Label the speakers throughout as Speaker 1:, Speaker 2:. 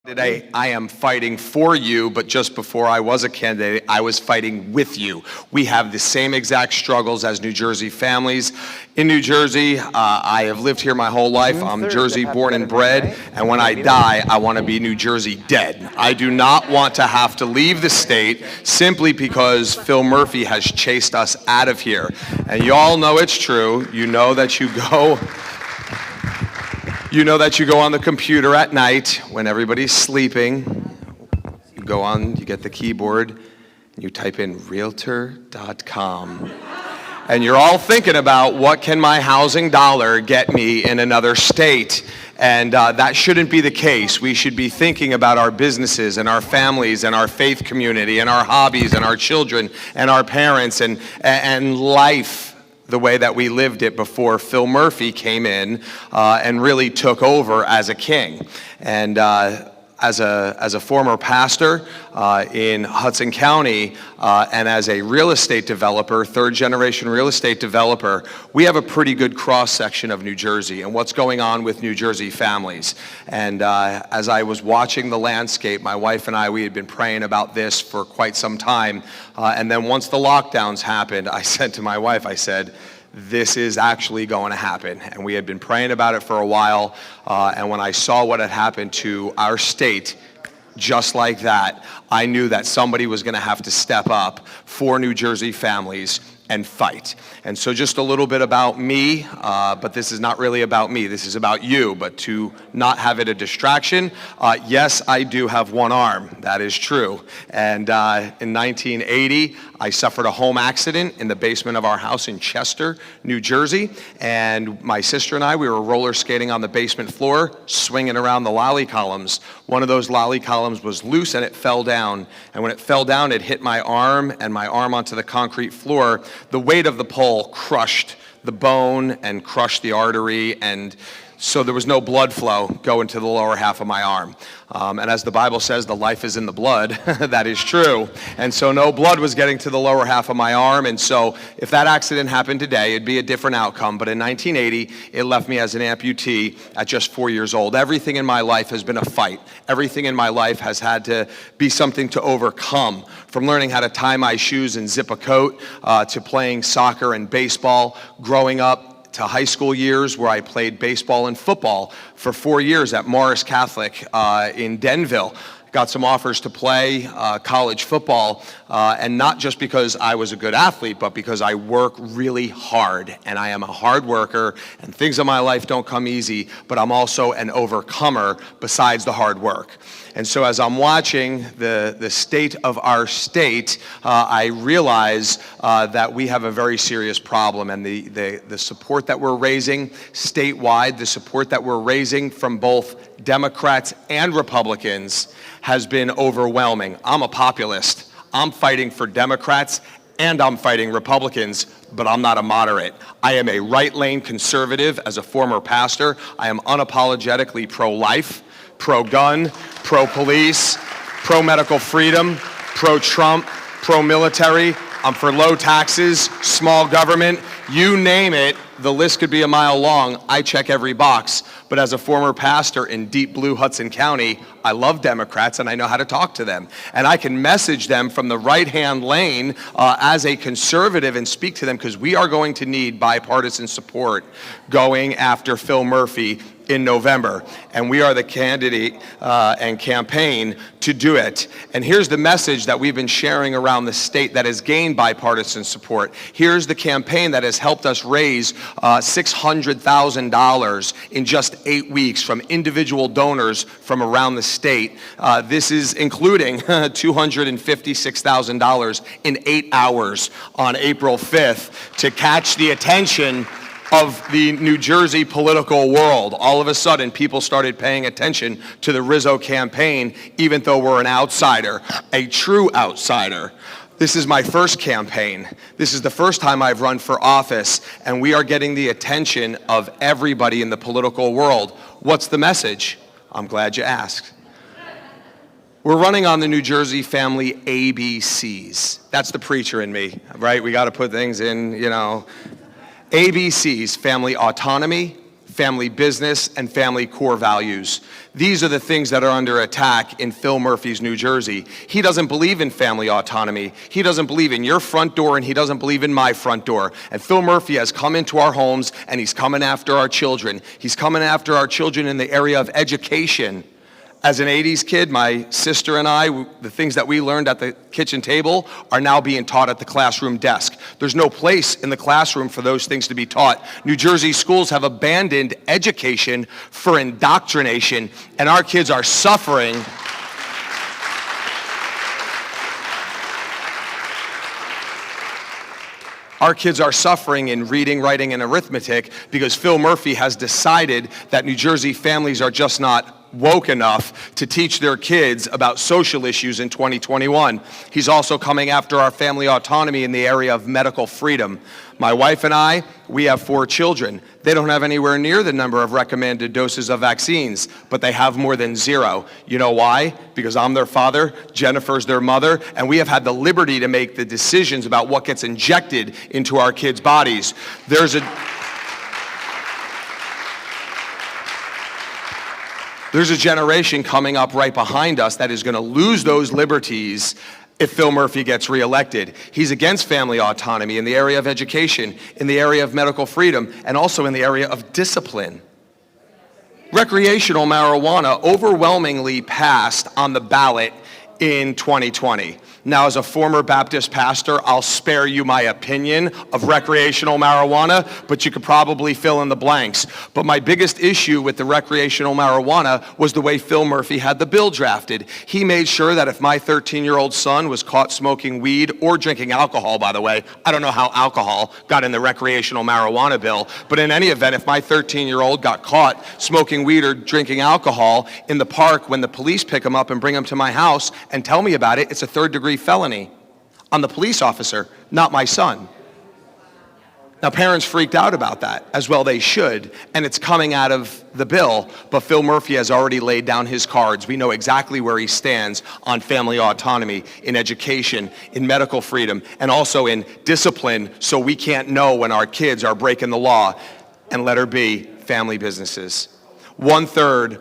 Speaker 1: Today, I am fighting for you, but just before I was a candidate, I was fighting with you. We have the same exact struggles as New Jersey families. In New Jersey, I have lived here my whole life. I'm Jersey born and bred, and when I die, I want to be New Jersey dead. I do not want to have to leave the state simply because Phil Murphy has chased us out of here. And you all know it's true. You know that you go on the computer at night when everybody's sleeping. You go on, you get the keyboard, and you type in realtor.com. And you're all thinking about, what can my housing dollar get me in another state? And that shouldn't be the case. We should be thinking about our businesses and our families and our faith community and our hobbies and our children and our parents and life the way that we lived it before Phil Murphy came in and really took over as a king. And as a former pastor in Hudson County and as a real estate developer, third-generation real estate developer, we have a pretty good cross-section of New Jersey and what's going on with New Jersey families. And as I was watching the landscape, my wife and I, we had been praying about this for quite some time. And then once the lockdowns happened, I said to my wife, I said, this is actually going to happen. And we had been praying about it for a while. And when I saw what had happened to our state, just like that, I knew that somebody was going to have to step up for New Jersey families and fight. And so just a little bit about me, but this is not really about me. This is about you, but to not have it a distraction, yes, I do have one arm. That is true. And in 1980, I suffered a home accident in the basement of our house in Chester, New Jersey. And my sister and I, we were roller skating on the basement floor, swinging around the lolly columns. One of those lolly columns was loose and it fell down. And when it fell down, it hit my arm and my arm onto the concrete floor. The weight of the pole crushed the bone and crushed the artery, and so there was no blood flow going to the lower half of my arm. And as the Bible says, the life is in the blood. That is true. And so no blood was getting to the lower half of my arm. And so if that accident happened today, it'd be a different outcome. But in 1980, it left me as an amputee at just 4 years old. Everything in my life has been a fight. Everything in my life has had to be something to overcome. From learning how to tie my shoes and zip a coat, to playing soccer and baseball, growing up, to high school years where I played baseball and football for 4 years at Morris Catholic in Denville. Got some offers to play college football, and not just because I was a good athlete, but because I work really hard, and I am a hard worker, and things in my life don't come easy, but I'm also an overcomer besides the hard work. And so as I'm watching the state of our state, I realize that we have a very serious problem, and the support that we're raising statewide, the support that we're raising from both Democrats and Republicans has been overwhelming. I'm a populist. I'm fighting for Democrats and I'm fighting Republicans, but I'm not a moderate. I am a right-lane conservative as a former pastor. I am unapologetically pro-life, pro-gun, pro-police, pro-medical freedom, pro-Trump, pro-military. I'm for low taxes, small government, you name it. The list could be a mile long. I check every box. But as a former pastor in deep blue Hudson County, I love Democrats and I know how to talk to them. And I can message them from the right-hand lane as a conservative and speak to them, because we are going to need bipartisan support going after Phil Murphy in November. And we are the candidate and campaign to do it. And here's the message that we've been sharing around the state that has gained bipartisan support. Here's the campaign that has helped us raise $600,000 in just 8 weeks from individual donors from around the state. This is including $256,000 in 8 hours on April 5th to catch the attention of the New Jersey political world. All of a sudden, people started paying attention to the Rizzo campaign, even though we're an outsider, a true outsider. This is my first campaign. This is the first time I've run for office, and we are getting the attention of everybody in the political world. What's the message? I'm glad you asked. We're running on the New Jersey family ABCs. That's the preacher in me, right? We got to put things in, ABCs: family autonomy, family business, and family core values. These are the things that are under attack in Phil Murphy's New Jersey. He doesn't believe in family autonomy. He doesn't believe in your front door, and he doesn't believe in my front door. And Phil Murphy has come into our homes, and he's coming after our children. He's coming after our children in the area of education. As an 80s kid, my sister and I, the things that we learned at the kitchen table are now being taught at the classroom desk. There's no place in the classroom for those things to be taught. New Jersey schools have abandoned education for indoctrination, and our kids are suffering. Our kids are suffering in reading, writing, and arithmetic because Phil Murphy has decided that New Jersey families are just not woke enough to teach their kids about social issues in 2021. He's also coming after our family autonomy in the area of medical freedom. My wife and I, we have 4 children. They don't have anywhere near the number of recommended doses of vaccines, but they have more than 0. You know why? Because I'm their father, Jennifer's their mother, and we have had the liberty to make the decisions about what gets injected into our kids' bodies. There's a generation coming up right behind us that is going to lose those liberties if Phil Murphy gets reelected. He's against family autonomy in the area of education, in the area of medical freedom, and also in the area of discipline. Recreational marijuana overwhelmingly passed on the ballot in 2020. Now, as a former Baptist pastor, I'll spare you my opinion of recreational marijuana, but you could probably fill in the blanks. But my biggest issue with the recreational marijuana was the way Phil Murphy had the bill drafted. He made sure that if my 13-year-old son was caught smoking weed or drinking alcohol, by the way, I don't know how alcohol got in the recreational marijuana bill, but in any event, if my 13-year-old got caught smoking weed or drinking alcohol in the park, when the police pick him up and bring him to my house and tell me about it, it's a 3rd-degree felony on the police officer, not my son. Now, parents freaked out about that, as well they should, and it's coming out of the bill, but Phil Murphy has already laid down his cards. We know exactly where he stands on family autonomy, in education, in medical freedom, and also in discipline, so we can't know when our kids are breaking the law. And letter B, family businesses. 1/3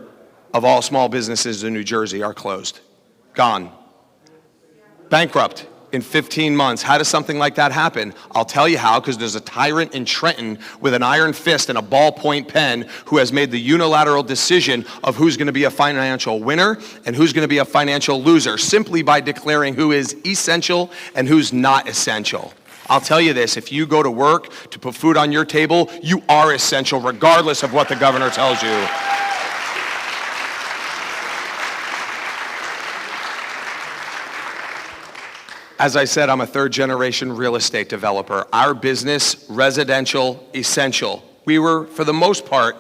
Speaker 1: of all small businesses in New Jersey are closed. Gone. Bankrupt in 15 months. How does something like that happen? I'll tell you how, because there's a tyrant in Trenton with an iron fist and a ballpoint pen who has made the unilateral decision of who's going to be a financial winner and who's going to be a financial loser, simply by declaring who is essential and who's not essential. I'll tell you this, if you go to work to put food on your table, you are essential regardless of what the governor tells you. As I said, I'm a 3rd-generation real estate developer. Our business, residential, essential. We were, for the most part,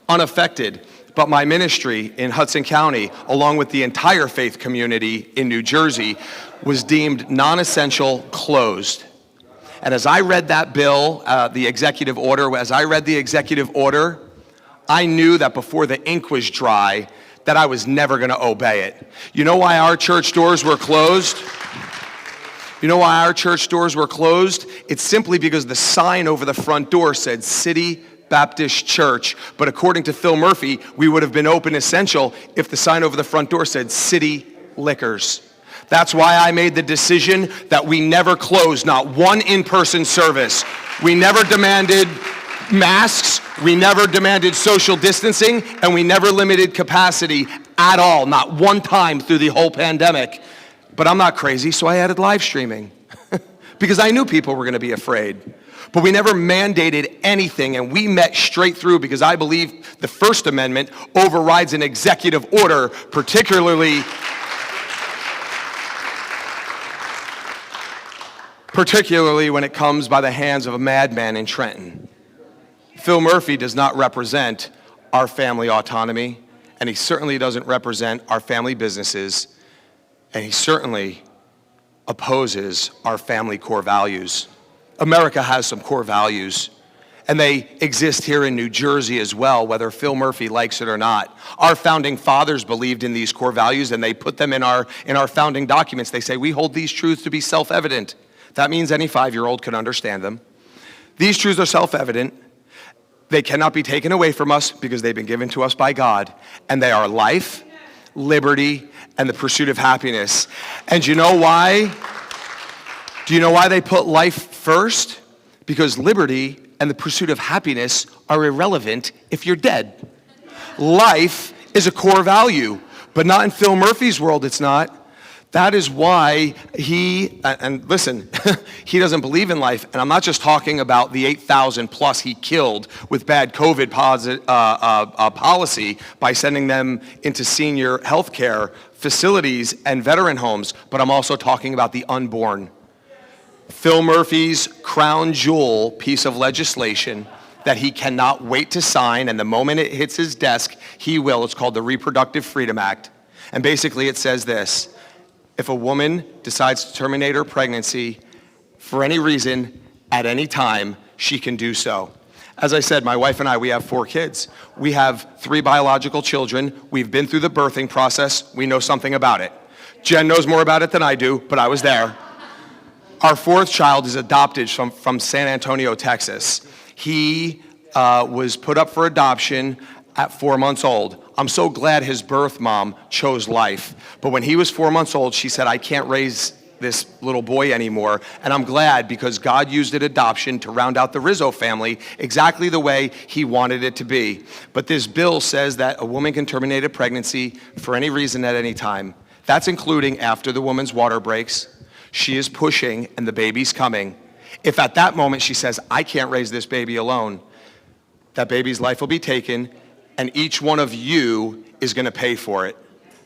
Speaker 1: unaffected. But my ministry in Hudson County, along with the entire faith community in New Jersey, was deemed non-essential, closed. And as I read that bill, the executive order, I knew that before the ink was dry, that I was never going to obey it. You know why our church doors were closed? You know why our church doors were closed? It's simply because the sign over the front door said City Baptist Church. But according to Phil Murphy, we would have been open essential if the sign over the front door said City Liquors. That's why I made the decision that we never closed, not one in-person service. We never demanded masks, we never demanded social distancing, and we never limited capacity at all, not one time through the whole pandemic. But I'm not crazy, so I added live streaming because I knew people were going to be afraid. But we never mandated anything, and we met straight through because I believe the First Amendment overrides an executive order, particularly when it comes by the hands of a madman in Trenton. Phil Murphy does not represent our family autonomy, and he certainly doesn't represent our family businesses, and he certainly opposes our family core values. America has some core values, and they exist here in New Jersey as well, whether Phil Murphy likes it or not. Our founding fathers believed in these core values, and they put them in our founding documents. They say, we hold these truths to be self-evident. That means any 5-year-old can understand them. These truths are self-evident. They cannot be taken away from us because they've been given to us by God. And they are life, liberty, and the pursuit of happiness. And you know why? Do you know why they put life first? Because liberty and the pursuit of happiness are irrelevant if you're dead. Life is a core value, but not in Phil Murphy's world, it's not. That is why and listen, he doesn't believe in life. And I'm not just talking about the 8,000 plus he killed with bad COVID policy by sending them into senior health care facilities and veteran homes, but I'm also talking about the unborn. Phil Murphy's crown jewel piece of legislation that he cannot wait to sign, and the moment it hits his desk, he will. It's called the Reproductive Freedom Act. And basically it says this: if a woman decides to terminate her pregnancy for any reason, at any time, she can do so. As I said, my wife and I, we have 4 kids. We have 3 biological children. We've been through the birthing process. We know something about it. Jen knows more about it than I do, but I was there. Our 4th child is adopted from San Antonio, Texas. He was put up for adoption at 4 months old. I'm so glad his birth mom chose life. But when he was 4 months old, she said, I can't raise this little boy anymore. And I'm glad, because God used an adoption to round out the Rizzo family exactly the way he wanted it to be. But this bill says that a woman can terminate a pregnancy for any reason at any time. That's including after the woman's water breaks, she is pushing, and the baby's coming. If at that moment she says, I can't raise this baby alone, that baby's life will be taken, and each one of you is going to pay for it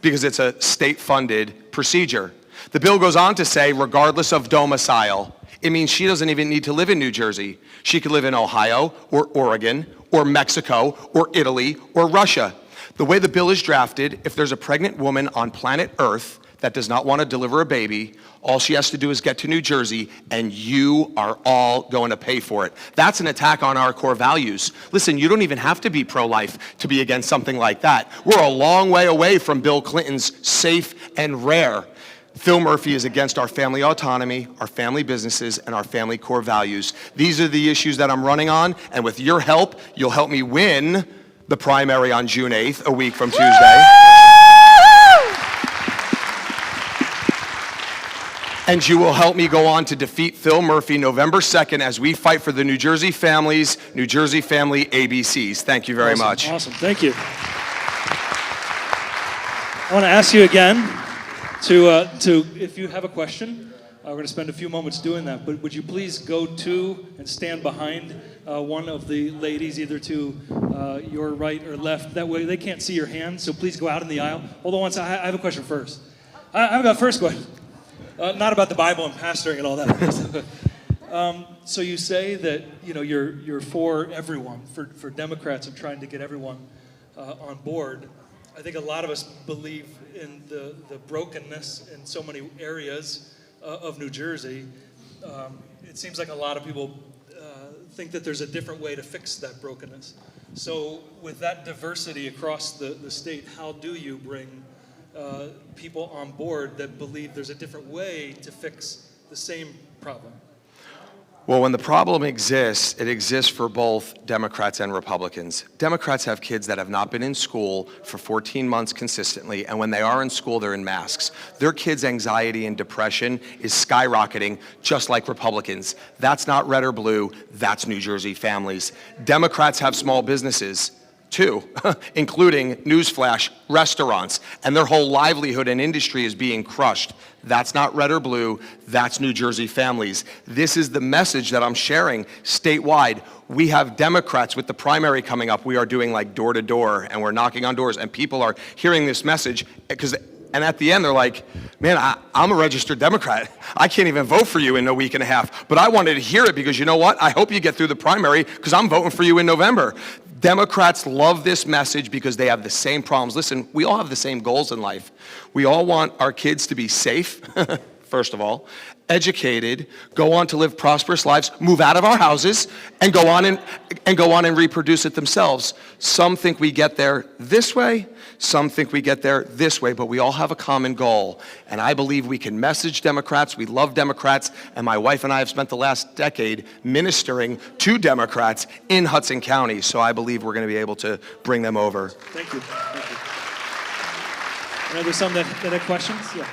Speaker 1: because it's a state-funded procedure. The bill goes on to say, regardless of domicile, it means she doesn't even need to live in New Jersey. She could live in Ohio or Oregon or Mexico or Italy or Russia. The way the bill is drafted, if there's a pregnant woman on planet Earth that does not want to deliver a baby, all she has to do is get to New Jersey, and you are all going to pay for it. That's an attack on our core values. Listen, you don't even have to be pro-life to be against something like that. We're a long way away from Bill Clinton's safe and rare. Phil Murphy is against our family autonomy, our family businesses, and our family core values. These are the issues that I'm running on, and with your help, you'll help me win the primary on June 8th, a week from Tuesday. And you will help me go on to defeat Phil Murphy November 2nd as we fight for the New Jersey families, New Jersey family ABCs. Thank you very much.
Speaker 2: Awesome, thank you. I want to ask you again to if you have a question, we're going to spend a few moments doing that, but would you please go to and stand behind one of the ladies, either to your right or left. That way they can't see your hand, so please go out in the aisle. Hold on one second, I have a question first. I've got a first question. Not about the Bible and pastoring and all that. So you say that you're for everyone, for Democrats and trying to get everyone on board. I think a lot of us believe in the brokenness in so many areas of New Jersey. It seems like a lot of people think that there's a different way to fix that brokenness. So with that diversity across the state, how do you bring people on board that believe there's a different way to fix the same problem?
Speaker 1: Well, when the problem exists, it exists for both Democrats and Republicans. Democrats have kids that have not been in school for 14 months consistently, and when they are in school, they're in masks. Their kids' anxiety and depression is skyrocketing, just like Republicans. That's not red or blue, that's New Jersey families. Democrats have small businesses, too, including, newsflash, restaurants, and their whole livelihood and industry is being crushed. That's not red or blue, that's New Jersey families. This is the message that I'm sharing statewide. We have Democrats with the primary coming up. We are doing like door to door, and we're knocking on doors, and people are hearing this message, and at the end they're like, man, I'm a registered Democrat. I can't even vote for you in a week and a half, but I wanted to hear it because you know what? I hope you get through the primary because I'm voting for you in November. Democrats love this message because they have the same problems. Listen, we all have the same goals in life. We all want our kids to be safe, first of all, educated, go on to live prosperous lives, move out of our houses, and go on and reproduce it themselves. Some think we get there this way, some think we get there this way, but we all have a common goal. And I believe we can message Democrats. We love Democrats, and my wife and I have spent the last decade ministering to Democrats in Hudson County, so I believe we're going to be able to bring them over.
Speaker 2: Thank you. Thank you. I know there's some that have questions. Yeah.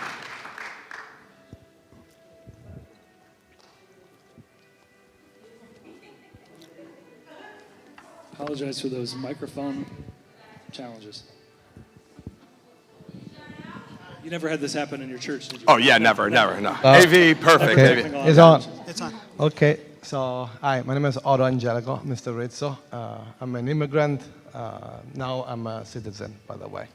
Speaker 2: Apologize for those microphone challenges. You never had this happen in your church, did you?
Speaker 1: Oh, yeah, never, no. AV, perfect.
Speaker 3: Okay.
Speaker 1: AV.
Speaker 3: It's on.
Speaker 4: It's on.
Speaker 3: Okay, so hi, my name is Otto Angelico, Mr. Rizzo. I'm an immigrant. Now I'm a citizen, by the way.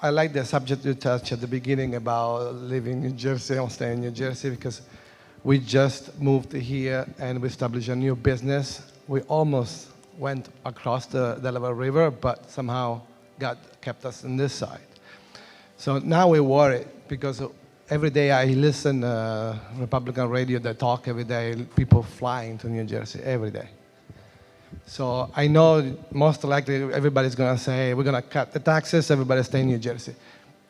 Speaker 3: I like the subject you touched at the beginning about living in New Jersey or staying in New Jersey, because we just moved here and we established a new business. We almost went across the Delaware River, but somehow God kept us on this side. So now we're worried because every day I listen Republican radio, they talk every day, people flying to New Jersey every day. So I know most likely everybody's going to say, we're going to cut the taxes, everybody stay in New Jersey.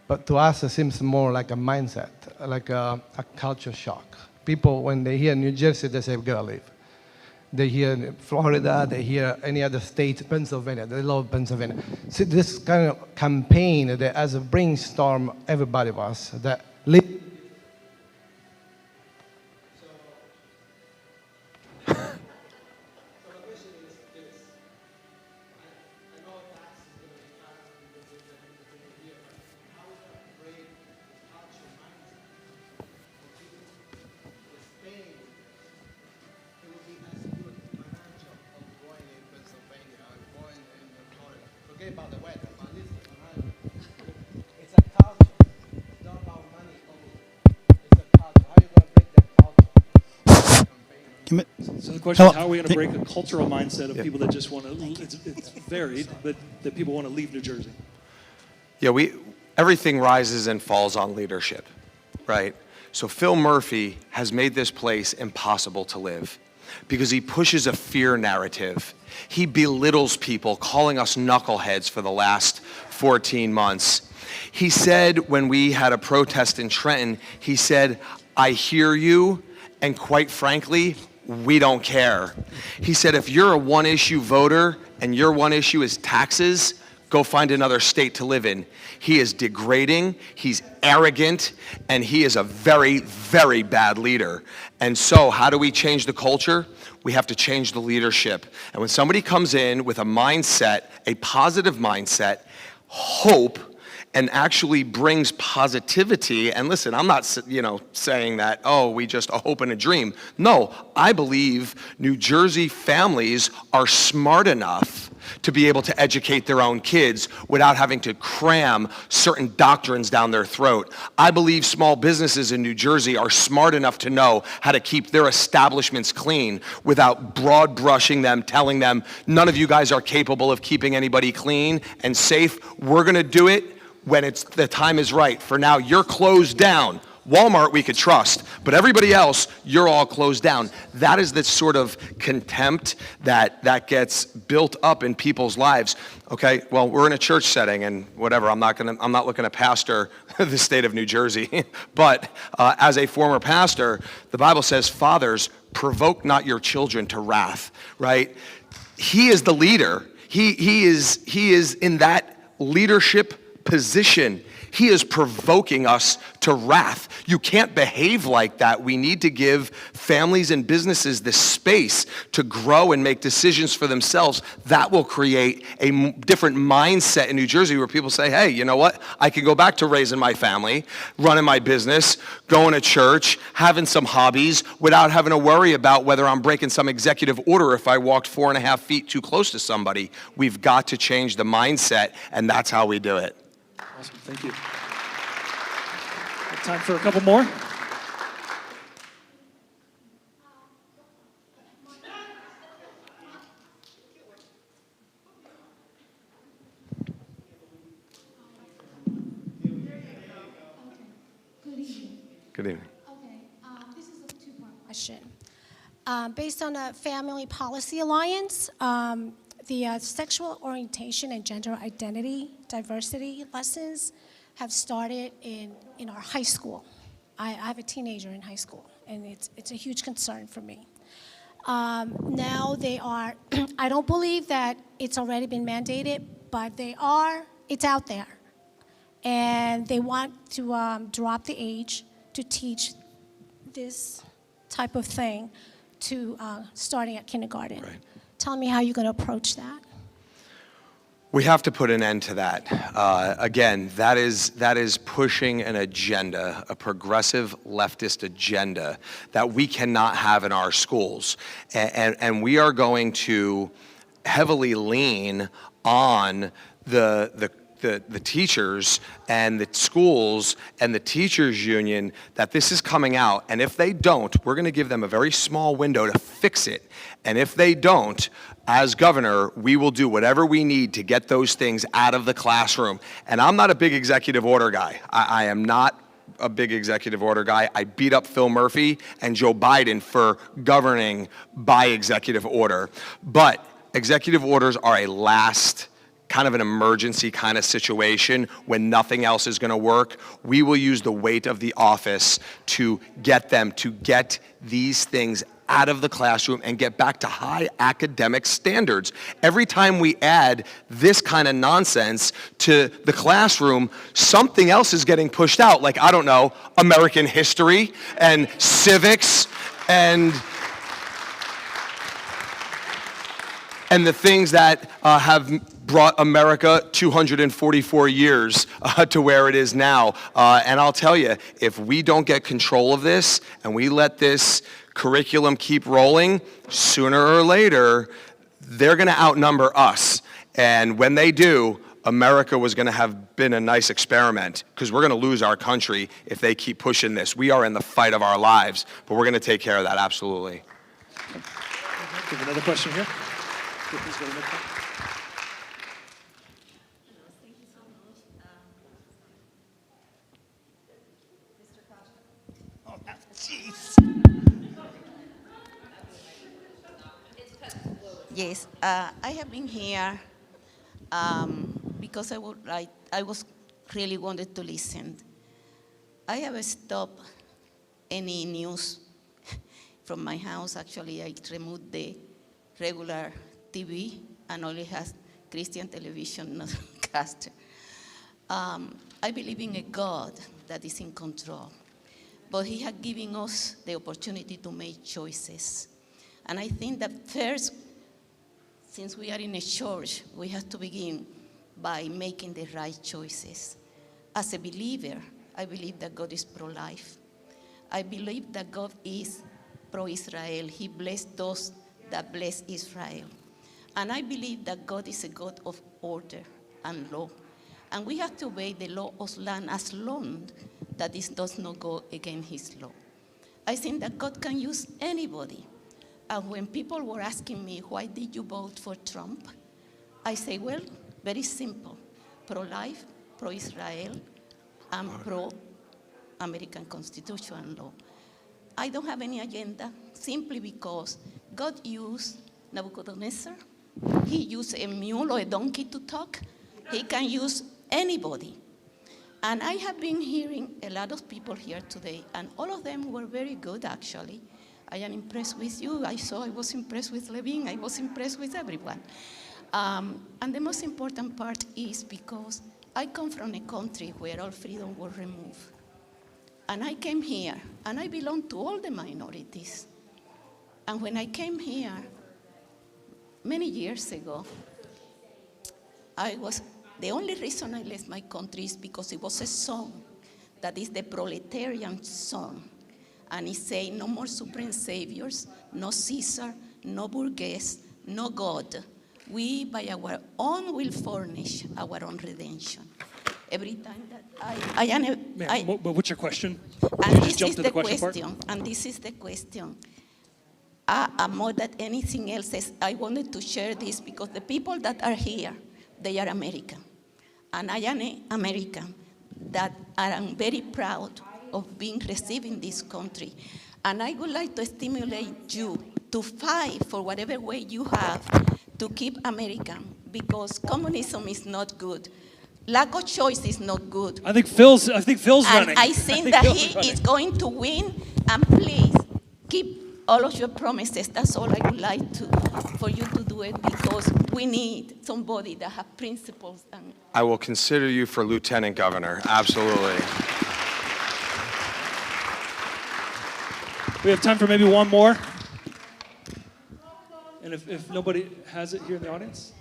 Speaker 3: But to us, it seems more like a mindset, like a culture shock. People, when they hear New Jersey, they say, we got to leave. They hear Florida, they hear any other state, Pennsylvania, they love Pennsylvania. So this kind of campaign that as a brainstorm, everybody of us that live. About the weather, but it's a culture. It's not about money only. It's a culture. How are you going to break that culture?
Speaker 2: So the question is, how are we going to break a cultural mindset of people that just want to, it's varied, but that people want to leave New Jersey?
Speaker 1: Yeah, everything rises and falls on leadership, right? So Phil Murphy has made this place impossible to live because he pushes a fear narrative. He belittles people, calling us knuckleheads for the last 14 months. He said when we had a protest in Trenton, he said, I hear you, and quite frankly, we don't care. He said, if you're a one-issue voter and your one issue is taxes, go find another state to live in. He is degrading, he's arrogant, and he is a very, very bad leader. And so how do we change the culture? We have to change the leadership. And when somebody comes in with a mindset, a positive mindset, hope, and actually brings positivity, and listen, I'm not, saying that, we just a hope and a dream. No, I believe New Jersey families are smart enough to be able to educate their own kids without having to cram certain doctrines down their throat. I believe small businesses in New Jersey are smart enough to know how to keep their establishments clean without broad brushing them, telling them, none of you guys are capable of keeping anybody clean and safe. We're going to do it when the time is right. For now, you're closed down. Walmart we could trust, but everybody else, you're all closed down. That is the sort of contempt that gets built up in people's lives. Okay, well, we're in a church setting and whatever, I'm not looking to pastor the state of New Jersey, but as a former pastor, the Bible says, fathers, provoke not your children to wrath, right? He is the leader. He is in that leadership position. He is provoking us to wrath. You can't behave like that. We need to give families and businesses the space to grow and make decisions for themselves. That will create a different mindset in New Jersey where people say, hey, you know what? I can go back to raising my family, running my business, going to church, having some hobbies without having to worry about whether I'm breaking some executive order if I walked 4.5 feet too close to somebody. We've got to change the mindset, and that's how we do it.
Speaker 2: Awesome, thank you. Time for a couple more.
Speaker 1: Good evening.
Speaker 4: Okay, this is a two-part question. Based on a Family Policy Alliance, the sexual orientation and gender identity diversity lessons have started in our high school. I have a teenager in high school, and it's a huge concern for me. Now they are, I don't believe that it's already been mandated, but it's out there. And they want to drop the age to teach this type of thing to starting at kindergarten.
Speaker 1: Right.
Speaker 4: Tell me how you're going to approach that.
Speaker 1: We have to put an end to that. Again, that is pushing an agenda, a progressive leftist agenda that we cannot have in our schools. And we are going to heavily lean on the teachers and the schools and the teachers union that this is coming out. And if they don't, we're going to give them a very small window to fix it. And if they don't, as governor, we will do whatever we need to get those things out of the classroom. And I'm not a big executive order guy. I am not a big executive order guy. I beat up Phil Murphy and Joe Biden for governing by executive order. But executive orders are a last kind of an emergency kind of situation when nothing else is going to work. We will use the weight of the office to get these things out of the classroom and get back to high academic standards. Every time we add this kind of nonsense to the classroom, something else is getting pushed out, like, I don't know, American history and civics and the things that have brought America 244 years to where it is now. And I'll tell you, if we don't get control of this and we let this curriculum keep rolling, sooner or later, they're going to outnumber us. And when they do, America was going to have been a nice experiment, because we're going to lose our country if they keep pushing this. We are in the fight of our lives, but we're going to take care of that, absolutely.
Speaker 2: Give another question here. Please go to the next one.
Speaker 5: Yes, I have been here because I was really wanted to listen. I have stopped any news from my house. Actually, I removed the regular TV and only has Christian television newscaster. I believe in a God that is in control, but He has given us the opportunity to make choices. And I think that first, since we are in a church, we have to begin by making the right choices. As a believer, I believe that God is pro-life. I believe that God is pro-Israel. He blessed those that bless Israel. And I believe that God is a God of order and law. And we have to obey the law of land as long that this does not go against His law. I think that God can use anybody. And when people were asking me, why did you vote for Trump? I say, well, very simple. Pro-life, pro-Israel, and pro-American Constitution and law. I don't have any agenda, simply because God used Nebuchadnezzar. He used a mule or a donkey to talk. He can use anybody. And I have been hearing a lot of people here today, and all of them were very good, actually. I am impressed with you. I was impressed with Levine. I was impressed with everyone. And the most important part is because I come from a country where all freedom was removed. And I came here, and I belong to all the minorities. And when I came here many years ago, the only reason I left my country is because it was a song that is the proletarian song. And it says, no more supreme saviors, no Caesar, no Burgess, no God. We, by our own, will furnish our own redemption. Every time that
Speaker 2: But what's your question?
Speaker 5: And this is the question. And this is the question. More than anything else, I wanted to share this because the people that are here, they are American. And I am an American that I am very proud of being received in this country. And I would like to stimulate you to fight for whatever way you have to keep American, because communism is not good. Lack of choice is not good.
Speaker 2: I think Phil's
Speaker 5: And
Speaker 2: running.
Speaker 5: I think that he is going to win. And please keep all of your promises. That's all I would like for you to do it, because we need somebody that has principles. And
Speaker 1: I will consider you for Lieutenant Governor, absolutely.
Speaker 2: We have time for maybe one more. And if nobody has it here in the audience,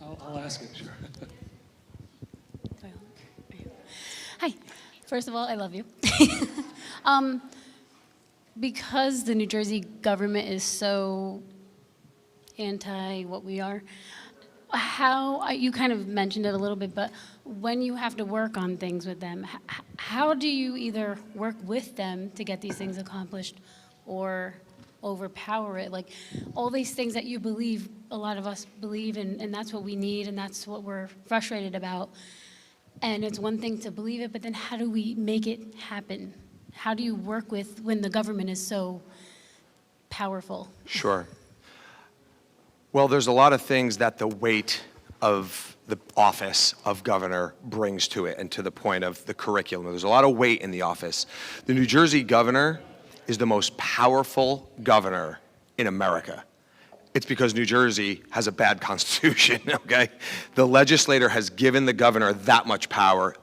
Speaker 2: I'll ask it. Sure.
Speaker 6: Hi. First of all, I love you. Because the New Jersey government is so anti what we are, you kind of mentioned it a little bit, but when you have to work on things with them, how do you either work with them to get these things accomplished or overpower it? Like all these things that you believe, a lot of us believe, and that's what we need, and that's what we're frustrated about. And it's one thing to believe it, but then how do we make it happen? How do you work with when the government is so powerful?
Speaker 1: Sure. Well, there's a lot of things that the weight of the office of governor brings to it, and to the point of the curriculum. There's a lot of weight in the office. The New Jersey governor is the most powerful governor in America. It's because New Jersey has a bad constitution, okay? The legislator has given the governor that much power.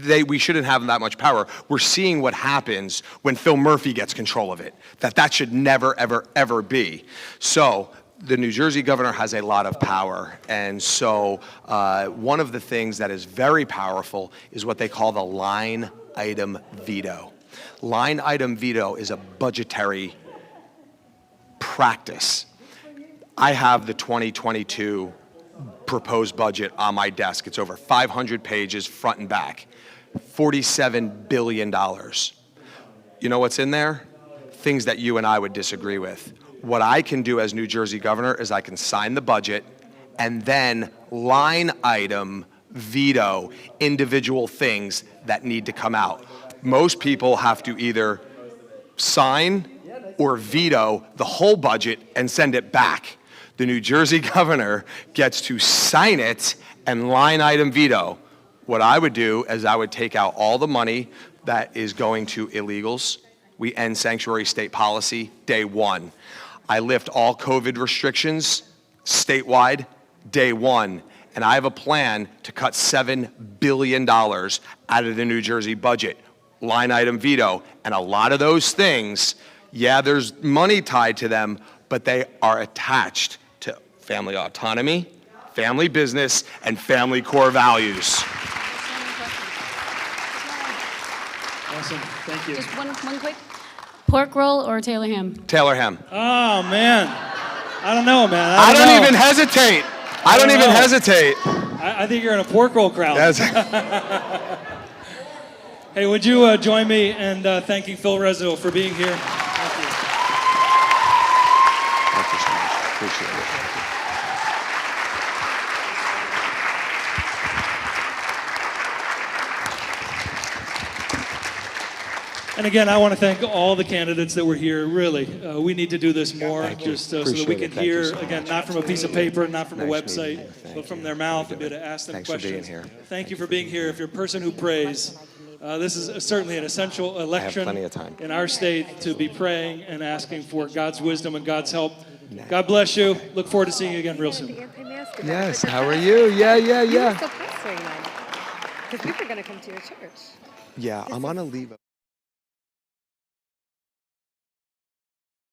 Speaker 1: We shouldn't have that much power. We're seeing what happens when Phil Murphy gets control of it. That should never, ever, ever be. So the New Jersey governor has a lot of power. And so one of the things that is very powerful is what they call the line item veto. Line item veto is a budgetary practice. I have the 2022 proposed budget on my desk. It's over 500 pages, front and back. $47 billion. You know what's in there? Things that you and I would disagree with. What I can do as New Jersey governor is I can sign the budget and then line item veto individual things that need to come out. Most people have to either sign or veto the whole budget and send it back. The New Jersey governor gets to sign it and line item veto. What I would do is I would take out all the money that is going to illegals. We end sanctuary state policy day one. I lift all COVID restrictions statewide day one. And I have a plan to cut $7 billion out of the New Jersey budget. Line item veto. And a lot of those things, yeah, there's money tied to them, but they are attached to family autonomy, family business, and family core values.
Speaker 2: Awesome. Thank you.
Speaker 6: Just one quick. Pork roll or Taylor ham?
Speaker 1: Taylor ham.
Speaker 2: Oh, man. I don't know, man.
Speaker 1: I don't
Speaker 2: know.
Speaker 1: even hesitate. I don't even hesitate.
Speaker 2: I think you're in a pork roll crowd.
Speaker 1: That's
Speaker 2: Hey, would you join me in thanking Phil Rizzo for being here? Thank you.
Speaker 1: Thank you so much. Appreciate it.
Speaker 2: And again, I want to thank all the candidates that were here. Really, we need to do this more, just so that we
Speaker 1: Appreciate
Speaker 2: can
Speaker 1: it. Thank you
Speaker 2: hear,
Speaker 1: so
Speaker 2: again,
Speaker 1: much.
Speaker 2: not from a piece of paper, not from a
Speaker 1: Nice meeting
Speaker 2: website,
Speaker 1: you. Thank
Speaker 2: but from
Speaker 1: you.
Speaker 2: their mouth,
Speaker 1: How
Speaker 2: and
Speaker 1: you
Speaker 2: be able to ask them
Speaker 1: Thanks for being
Speaker 2: questions.
Speaker 1: here.
Speaker 2: Thank you for being here. If you're a person who prays, this is certainly an essential election
Speaker 1: plenty of time.
Speaker 2: in our state to be praying and asking for God's wisdom and God's help. God bless you. Look forward to seeing you again real soon.
Speaker 3: Yes, how are you? Yeah.
Speaker 7: You were so close during that. Because we were going to come to your church.
Speaker 1: Yeah, I'm on a leave.